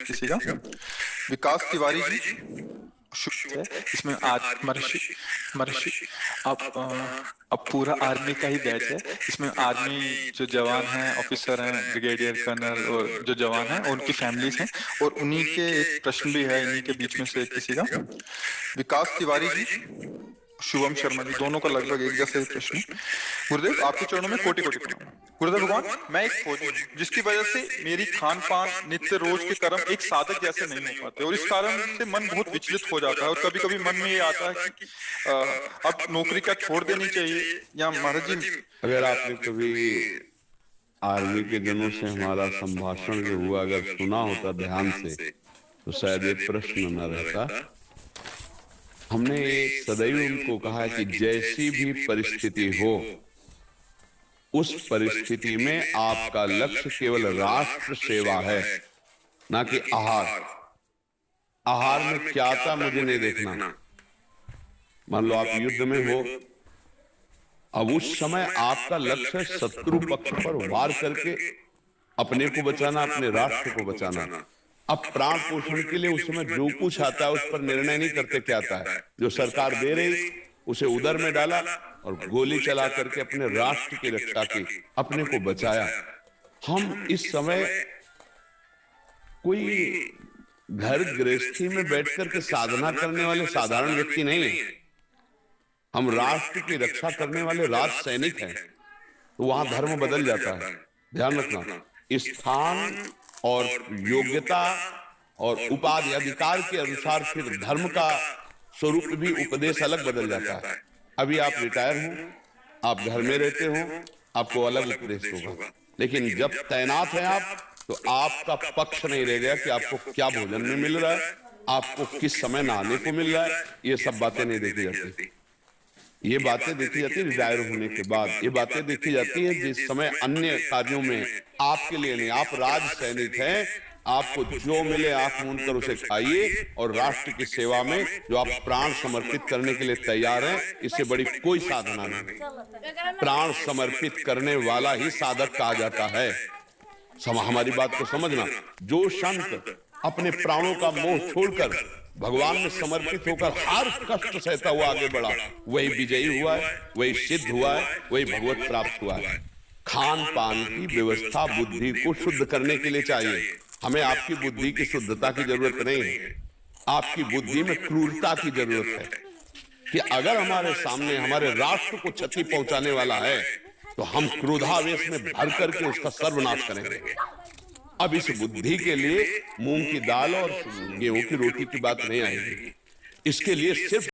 किसी का। विकास तिवारी जी है। इसमें आज महर्षि महर्षि अब पूरा आर्मी का ही बैच है। इसमें आर्मी जो जवान हैं, ऑफिसर हैं, ब्रिगेडियर कर्नल और जो जवान हैं उनकी फैमिलीज हैं, और उन्हीं के एक प्रश्न भी है इन्हीं के बीच में से किसी का। विकास तिवारी जी, शुभम शर्मा जी, दोनों का लगभग एक जैसा ही प्रश्न है। गुरुदेव आपके चरणों में कोटि कोटि प्रणाम। गुरुदेव भगवान, मैं एक फौजी हूँ जिसकी वजह से मेरी खान पान नित्य रोज के कर्म एक साधक जैसे नहीं हो पाते, और इस कारण से मन बहुत विचलित हो जाता है, और कभी कभी मन में ये आता है कि अब नौकरी क्या छोड़ देनी चाहिए, या महाराज जी। अगर आपने कभी आर्मी के दिनों से हमारा संभाषण जो हुआ अगर सुना होता ध्यान से, तो शायद ये प्रश्न न रहता। हमने सदैव उनको कहा कि जैसी भी परिस्थिति हो, उस परिस्थिति में आपका लक्ष्य केवल राष्ट्र सेवा है, ना कि आहार। आहार में क्या था मुझे नहीं देखना। मान लो आप युद्ध में हो, अब उस समय आपका लक्ष्य शत्रु पक्ष पर वार करके अपने को बचाना, अपने राष्ट्र को बचाना। अब प्राण पोषण के लिए उस समय जो कुछ आता है उस पर निर्णय नहीं करते क्या आता है, जो सरकार दे रही उसे उदर में डाला और गोली चला करके अपने राष्ट्र की रक्षा की, अपने को बचाया। हम इस समय कोई घर गृहस्थी में बैठ करके साधना करने वाले साधारण व्यक्ति नहीं है। हम राष्ट्र की रक्षा करने वाले राज सैनिक हैं। तो वहां धर्म बदल जाता है, ध्यान रखना। स्थान और योग्यता और उपाधि अधिकार के अनुसार फिर धर्म का स्वरूप भी उपदेश अलग बदल जाता है। अभी आप रिटायर हो, आप घर में रहते हो, आपको अलग उपदेश होगा, लेकिन जब तैनात हैं आप, तो आपका पक्ष नहीं रह गया कि आपको क्या भोजन में मिल रहा है, आपको किस समय नहाने को मिल रहा है। ये सब बातें नहीं देखी जाती। ये बातें देखी जाती है रिटायर होने के बाद। ये बातें देखी जाती है जिस समय अन्य कार्यों में आपके लिए नहीं। आप राज सैनिक हैं, आपको जो मिले आंख मूंद कर उसे खाइए, और राष्ट्र की सेवा में जो आप प्राण समर्पित करने के लिए तैयार हैं, इससे बड़ी कोई साधना नहीं। प्राण समर्पित करने वाला ही साधक कहा जाता है। हमारी बात को समझना। जो संत अपने प्राणों का मोह छोड़कर भगवान में समर्पित होकर हर कष्ट सहता हुआ आगे बढ़ा, वही विजयी हुआ है, वही सिद्ध हुआ है, वही भगवत प्राप्त हुआ है। खान पान की व्यवस्था बुद्धि को शुद्ध करने के लिए चाहिए। हमें आपकी बुद्धि की शुद्धता की जरूरत नहीं है, आपकी बुद्धि में क्रूरता की जरूरत है कि अगर हमारे सामने हमारे राष्ट्र को क्षति पहुंचाने वाला है, तो हम क्रोधावेश में भर करके उसका सर्वनाश करेंगे। अब इस बुद्धि के लिए मूंग की दाल और गेहूं की रोटी की बात नहीं आएगी। इसके लिए सिर्फ